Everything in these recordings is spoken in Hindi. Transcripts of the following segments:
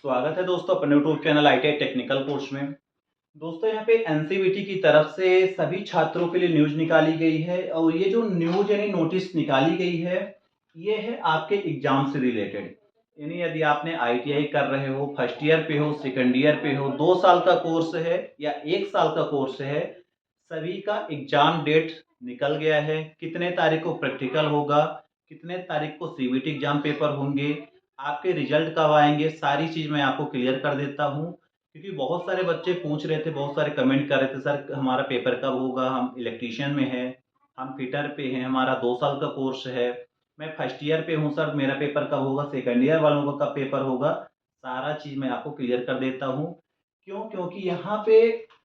स्वागत है दोस्तों अपने YouTube channel ITI technical course में। दोस्तों यहाँ पे एनसीवीटी की तरफ से सभी छात्रों के लिए न्यूज़ निकाली गई है और ये जो न्यूज़ यानी नोटिस निकाली गई है ये है आपके एग्जाम से रिलेटेड। यानी यदि आपने आईटीआई कर रहे हो, फर्स्ट ईयर पे हो, सेकंड ईयर पे हो, 2 साल का कोर्स है या 1 साल का कोर्स है, सभी का एग्जाम डेट निकल गया है। कितने तारीख को प्रैक्टिकल होगा, कितने तारीख को सीबीटी एग्जाम पेपर होंगे, आपके रिजल्ट कब आएंगे, सारी चीज़ मैं आपको क्लियर कर देता हूँ। क्योंकि बहुत सारे बच्चे पूछ रहे थे, बहुत सारे कमेंट कर रहे थे, सर हमारा पेपर कब होगा, हम इलेक्ट्रीशियन में हैं, हम फिटर पे हैं, हमारा 2 साल का कोर्स है, मैं फर्स्ट ईयर पे हूँ सर, मेरा पेपर कब होगा, सेकंड ईयर वालों का कब पेपर होगा। सारा चीज़ मैं आपको क्लियर कर देता हूँ। क्यों? क्योंकि यहाँ पे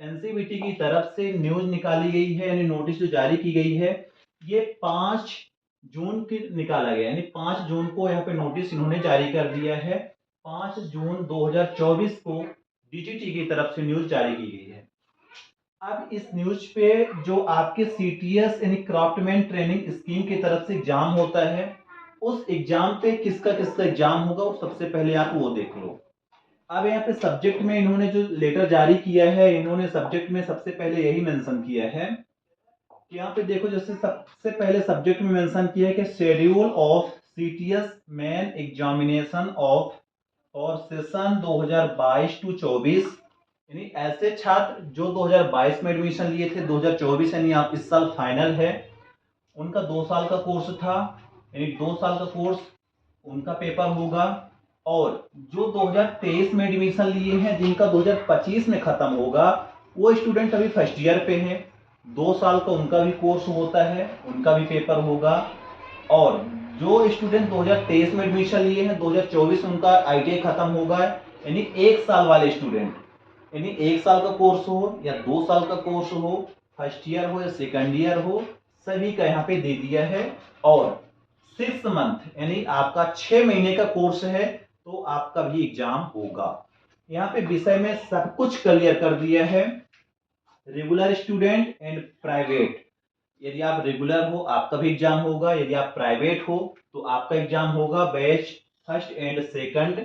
एनसीवीटी की तरफ से न्यूज़ निकाली गई है, यानी नोटिस जो जारी की गई है, ये 5 जून की निकाला गया, यानी 5 जून को यहाँ पे नोटिस इन्होंने जारी कर दिया है। 5 जून 2024 को डीजीटी की तरफ से न्यूज़ जारी की गई है। अब इस न्यूज़ पे जो आपके सीटीएस यानी क्राफ्टमैन ट्रेनिंग स्कीम की तरफ से एग्जाम होता है, उस एग्जाम पे किसका किसका एग्जाम होगा वो सबसे पहले आप वो देख लो। अब यहाँ पे सब्जेक्ट में इन्होंने जो लेटर जारी किया है, इन्होंने सब्जेक्ट में सबसे पहले यही मेंशन किया है कि यहाँ पे देखो, जैसे सबसे पहले सब्जेक्ट में मेंशन किया है कि schedule of CTS main examination of और सेशन 2022 टू 24, यानी ऐसे छात्र जो 2022 में एडमिशन लिए थे, 2024 यानी आप इस साल फाइनल है, उनका 2 साल का कोर्स था, यानी 2 साल का कोर्स उनका पेपर होगा। और जो 2023 में एडमिशन लिए हैं, जिनका 2025 में खत्म होगा, वो स्टूडेंट अभी फर्स्ट ईयर पे हैं, 2 साल का उनका भी कोर्स होता है, उनका भी पेपर होगा। और जो स्टूडेंट 2023 में एडमिशन लिए हैं, 2024 उनका आईटीआई खत्म होगा, यानी 1 साल वाले स्टूडेंट, यानी 1 साल का कोर्स हो या 2 साल का कोर्स हो, फर्स्ट ईयर हो या सेकंड ईयर हो, सभी का यहाँ पे दे दिया है। और 6 मंथ यानी आपका 6 महीने का कोर्स है, तो आपका भी एग्जाम होगा। यहाँ पे विषय में सब कुछ क्लियर कर दिया है। रेगुलर स्टूडेंट एंड प्राइवेट, यदि आप रेगुलर हो आपका भी एग्जाम होगा, यदि आप प्राइवेट हो तो आपका एग्जाम होगा। बैच फर्स्ट एंड सेकंड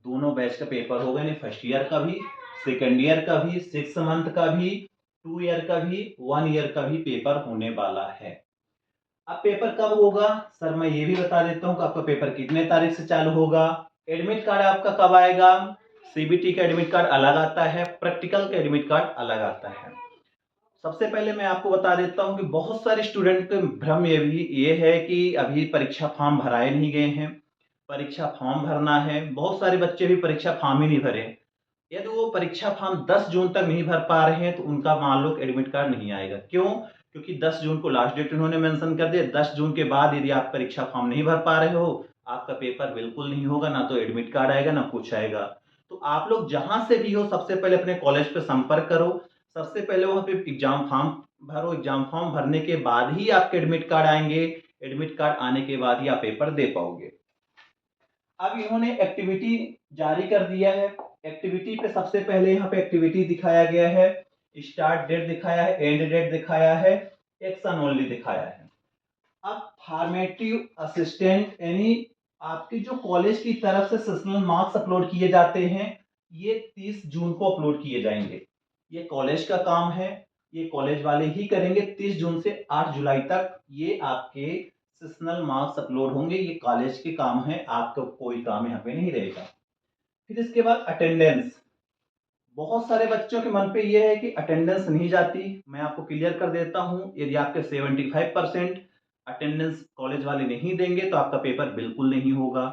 दोनों बैच का पेपर होगा, यानी फर्स्ट ईयर का भी, सेकंड ईयर का भी, 6 मंथ का भी, 2 ईयर का भी, 1 ईयर का भी पेपर होने वाला है। अब पेपर कब होगा सर, मैं ये भी बता देता हूँ कि आपका पेपर कितने तारीख से चालू होगा। एडमिट कार्ड आपका कब आएगा। सीबीटी का एडमिट कार्ड अलग आता है, प्रैक्टिकल का एडमिट कार्ड अलग आता है। सबसे पहले मैं आपको बता देता हूं कि बहुत सारे स्टूडेंट के भ्रम ये है कि अभी परीक्षा फॉर्म भराए नहीं गए हैं, परीक्षा फॉर्म भरना है। बहुत सारे बच्चे भी परीक्षा फॉर्म ही नहीं भरे। यदि वो परीक्षा फॉर्म 10 जून तक नहीं भर पा रहे हैं तो उनका मान लो एडमिट कार्ड नहीं आएगा। क्यों? क्योंकि 10 जून को लास्ट डेट उन्होंने मेंशन कर दिया। 10 जून के बाद यदि आप परीक्षा फॉर्म नहीं भर पा रहे हो, आपका पेपर बिल्कुल नहीं होगा, ना तो एडमिट कार्ड आएगा ना कुछ आएगा। तो आप लोग जहां से भी हो सबसे पहले अपने कॉलेज पे संपर्क करो, सबसे पहले वहां पे एग्जाम फॉर्म भरो, एग्जाम फॉर्म भरने के बाद ही आपके एडमिट कार्ड आएंगे, एडमिट कार्ड आने के बाद ही आप पेपर दे पाओगे। अब इन्होंने एक्टिविटी जारी कर दिया है। एक्टिविटी पे सबसे पहले यहाँ पे एक्टिविटी दिखाया गया है, स्टार्ट डेट दिखाया है, एंड डेट दिखाया है, एक्शन ओनली दिखाया है। अब फॉर्मेटिव असिस्टेंट यानी आपकी जो कॉलेज की तरफ से सेशनल मार्क्स अपलोड किए जाते हैं, ये 30 जून को अपलोड किए जाएंगे। ये कॉलेज का काम है, ये कॉलेज वाले ही करेंगे। 30 जून से 8 जुलाई तक ये आपके सेशनल मार्क्स अपलोड होंगे। ये कॉलेज के काम है, आपका कोई काम यहाँ पे नहीं रहेगा। फिर इसके बाद अटेंडेंस। बहुत सारे बच्चों के मन पे ये है कि अटेंडेंस नहीं जाती। मैं आपको क्लियर कर देता हूँ, यदि आपके 75% अटेंडेंस कॉलेज वाले नहीं देंगे तो आपका पेपर बिल्कुल नहीं होगा।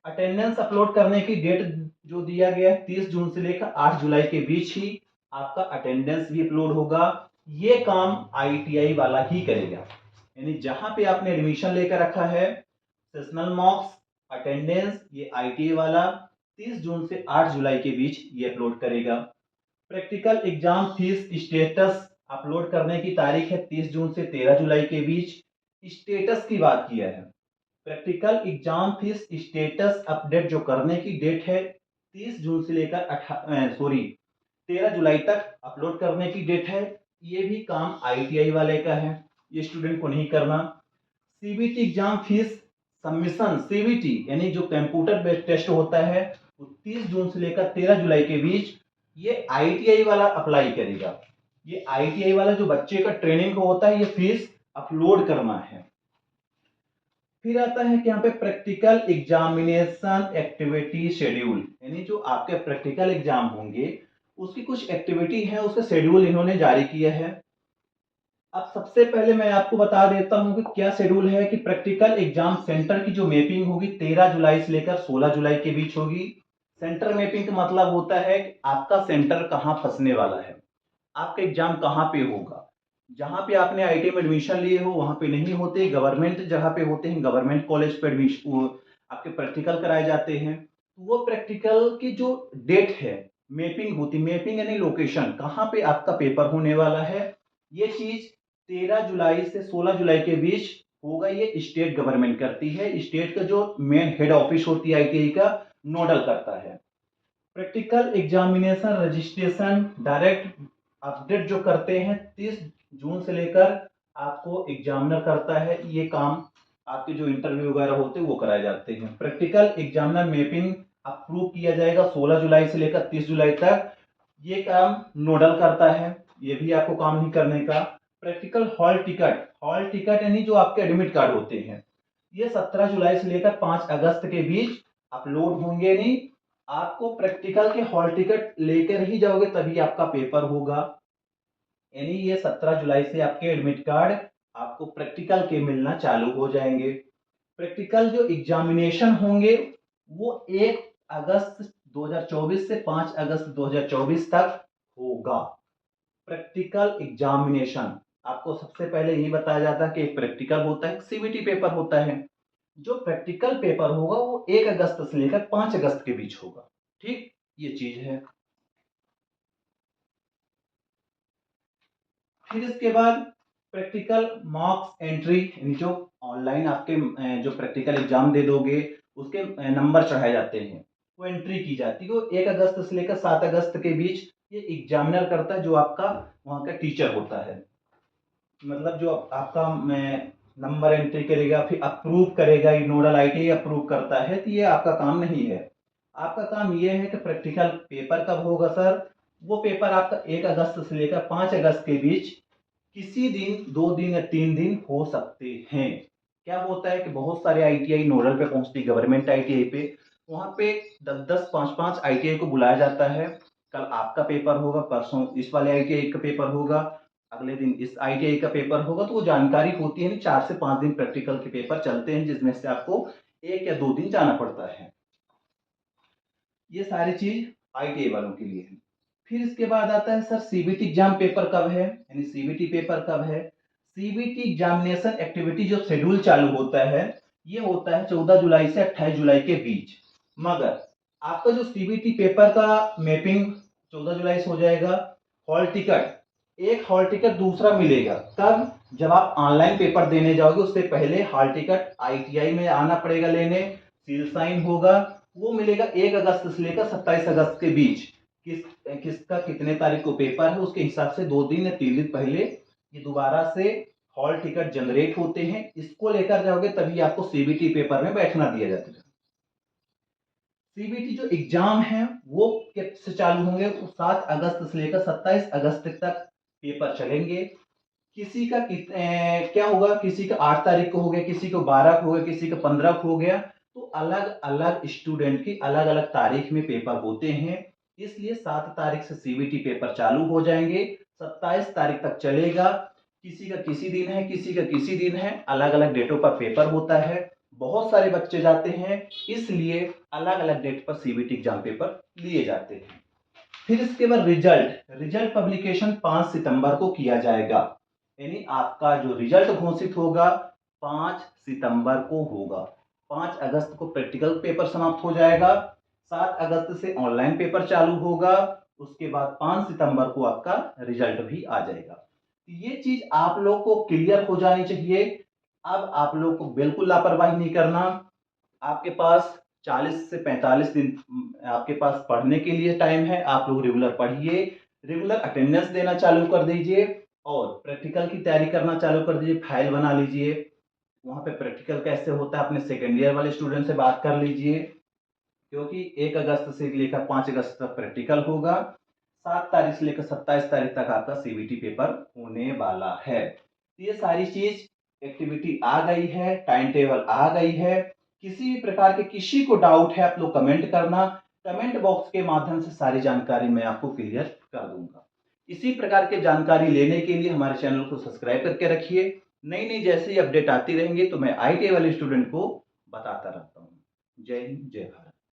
अटेंडेंस अपलोड करने की डेट जो दिया गया है 30 जून से लेकर 8 जुलाई के बीच ही आपका अटेंडेंस भी अपलोड होगा। ये काम आईटीआई वाला ही करेगा, यानी जहां पे आपने एडमिशन लेकर रखा है, सेशनल मार्क्स, अटेंडेंस, ये आईटीआई वाला 30 जून से 8 जुलाई के बीच ये अपलोड करेगा। Practical exam fees status upload करने की तारीख है 30 जून से 13 जुलाई के बीच। स्टेटस की बात किया है, practical exam fees status update जो करने की डेट है 30 जून से लेकर 13 जुलाई तक अपलोड करने की डेट है। ये भी काम आईटीआई वाले का है, ये स्टूडेंट को नहीं करना। CBT exam fees submission, CBT यानी जो कंप्यूटर बेस्ड टेस्ट होता है तो 30 जून से लेकर 13 जुलाई के बीच ये आईटीआई वाला अप्लाई करेगा। ये आईटीआई वाला जो बच्चे का ट्रेनिंग को होता है, ये फीस अपलोड करना है। फिर आता है कि यहाँ पे प्रैक्टिकल एग्जामिनेशन एक्टिविटी शेड्यूल, यानी जो आपके प्रैक्टिकल एग्जाम होंगे उसकी कुछ एक्टिविटी है, उसका शेड्यूल इन्होंने जारी किया है। अब सबसे पहले मैं आपको बता देता हूं कि क्या शेड्यूल है कि प्रैक्टिकल एग्जाम सेंटर की जो मैपिंग होगी 13 जुलाई से लेकर 16 जुलाई के बीच होगी। सेंटर मैपिंग का मतलब होता है कि आपका सेंटर कहाँ फंसने वाला है, आपका एग्जाम कहाँ पे होगा। जहां पे आपने आईटी में एडमिशन लिए हो वहां पे नहीं होते, गवर्नमेंट जगह पे होते हैं, गवर्नमेंट कॉलेज पे एडमिशन आपके प्रैक्टिकल कराए जाते हैं। तो वो प्रैक्टिकल की जो डेट है मैपिंग होती, मैपिंग यानी लोकेशन कहाँ पे आपका पेपर होने वाला है, ये चीज 13 जुलाई से 16 जुलाई के बीच होगा। ये स्टेट गवर्नमेंट करती है, स्टेट का जो मेन हेड ऑफिस होती है आईटीआई का नोडल करता है। Practical examination registration direct update जो करते हैं 30 जून से लेकर आपको एग्जामिनर करता है, ये काम आपके जो इंटरव्यू वगैरह होते हैं वो कराए जाते हैं। प्रैक्टिकल एग्जामिनर मैपिंग अप्रूव किया जाएगा 16 जुलाई से लेकर 30 जुलाई तक, ये काम नोडल करता है, ये भी आपको काम नहीं करने का। प्रैक्टिकल हॉल टिकट यानी जो आपके एडमिट कार्ड होते हैं, ये 17 जुलाई से लेकर 5 अगस्त के बीच अपलोड होंगे। नहीं, आपको प्रैक्टिकल के हॉल टिकट लेकर ही जाओगे तभी आपका पेपर होगा। यानी ये 17 जुलाई से आपके एडमिट कार्ड आपको प्रैक्टिकल के मिलना चालू हो जाएंगे। प्रैक्टिकल जो एग्जामिनेशन होंगे वो 1 अगस्त 2024 से 5 अगस्त 2024 तक होगा। प्रैक्टिकल एग्जामिनेशन आपको सबसे पहले यही बताया जाता है कि एक प्रैक्टिकल होता है, सीबीटी पेपर होता है। जो प्रैक्टिकल पेपर होगा वो 1 अगस्त से लेकर 5 अगस्त के बीच होगा। ठीक, ये चीज है। फिर इसके बाद प्रैक्टिकल मार्क्स एंट्री, यानी जो ऑनलाइन आपके जो प्रैक्टिकल एग्जाम दे दोगे उसके नंबर चढ़ाए जाते हैं, वो एंट्री की जाती है। वो 1 अगस्त से लेकर 7 अगस्त के बीच ये एग्जामिनर करता है, जो आपका वहाँ का टीचर होता है। मतलब जो आपका नंबर एंट्री करेगा, फिर अप्रूव करेगा, ये नोडल आईटी अप्रूव करता है, तो ये आपका काम नहीं है। आपका काम ये है कि प्रैक्टिकल पेपर कब होगा सर, वो पेपर आपका 1 अगस्त से लेकर 5 अगस्त के बीच किसी दिन, 2 दिन या 3 दिन हो सकते हैं। क्या होता है कि बहुत सारे आईटीआई नोडल पे पहुंचती, गवर्नमेंट आईटीआई पे, वहां पे 10-10 5-5 आईटीआई को बुलाया जाता है। कल आपका पेपर होगा, परसों इस वाले आईटीआई का पेपर होगा, अगले दिन इस आईटीआई का पेपर होगा। तो वो जानकारी होती है, 4 से 5 दिन प्रैक्टिकल के पेपर चलते हैं, जिसमें से आपको 1 या 2 दिन जाना पड़ता है। ये सारी चीज आईटीआई वालों के लिए है। फिर इसके बाद आता है सर सीबीटी एग्जाम पेपर कब है, यानी सीबीटी पेपर कब है। सीबीटी एग्जामिनेशन एक्टिविटी जो शेड्यूल चालू होता है, ये होता है 14 जुलाई से 28 जुलाई के बीच। मगर आपका जो सीबीटी पेपर का मैपिंग 14 जुलाई से हो जाएगा। हॉल टिकट, एक हॉल टिकट दूसरा मिलेगा तब जब आप ऑनलाइन पेपर देने जाओगे, उससे पहले हॉल टिकट आईटीआई में आना पड़ेगा लेने, सील साइन होगा, वो मिलेगा 1 अगस्त से लेकर 27 अगस्त के बीच। किसका कितने तारीख को पेपर है उसके हिसाब से 2 दिन या 3 दिन पहले ये दोबारा से हॉल टिकट जनरेट होते हैं। इसको लेकर जाओगे तभी आपको सीबीटी पेपर में बैठना दिया जाता है। सीबीटी जो एग्जाम है वो कब से चालू होंगे, 7 अगस्त से लेकर 27 अगस्त तक पेपर चलेंगे। किसी का क्या होगा, किसी का 8 तारीख को हो गया, किसी को 12 को हो गया, किसी का 15 को हो गया। तो अलग अलग स्टूडेंट की अलग अलग तारीख में पेपर होते हैं, इसलिए 7 तारीख से सीबीटी पेपर चालू हो जाएंगे, 27 तारीख तक चलेगा। किसी का किसी दिन है, किसी का किसी दिन है, अलग अलग डेटों पर पेपर होता है। बहुत सारे बच्चे जाते हैं, इसलिए अलग अलग डेट पर सीबीटी एग्जाम पेपर लिए जाते हैं। फिर इसके बाद रिजल्ट पब्लिकेशन 5 सितंबर को किया जाएगा, यानी आपका जो रिजल्ट घोषित होगा 5 सितंबर को होगा। 5 अगस्त को प्रैक्टिकल पेपर समाप्त हो जाएगा, 7 अगस्त से ऑनलाइन पेपर चालू होगा, उसके बाद 5 सितंबर को आपका रिजल्ट भी आ जाएगा। ये चीज आप लोग को क्लियर हो जानी चाहिए। अब आप लोग को बिल्कुल लापरवाही नहीं करना। आपके पास 40 से 45 दिन आपके पास पढ़ने के लिए टाइम है, आप लोग रेगुलर पढ़िए, रेगुलर अटेंडेंस देना चालू कर दीजिए और प्रैक्टिकल की तैयारी करना चालू कर दीजिए। फाइल बना लीजिए, वहां पे प्रैक्टिकल कैसे होता है अपने सेकेंड ईयर वाले स्टूडेंट से बात कर लीजिए, क्योंकि 1 अगस्त से लेकर 5 अगस्त तक प्रैक्टिकल होगा, 7 तारीख से लेकर 27 तारीख तक आपका सीबीटी पेपर होने वाला है। तो ये सारी चीज एक्टिविटी आ गई है, टाइम टेबल आ गई है। किसी भी प्रकार के किसी को डाउट है आप लोग कमेंट करना, कमेंट बॉक्स के माध्यम से सारी जानकारी मैं आपको क्लियर कर दूंगा। इसी प्रकार की जानकारी लेने के लिए हमारे चैनल को सब्सक्राइब करके रखिए। नई नई जैसे ही अपडेट आती रहेंगी तो मैं आईटी वाले स्टूडेंट को बताता रहता हूँ। जय हिंद, जय भारत।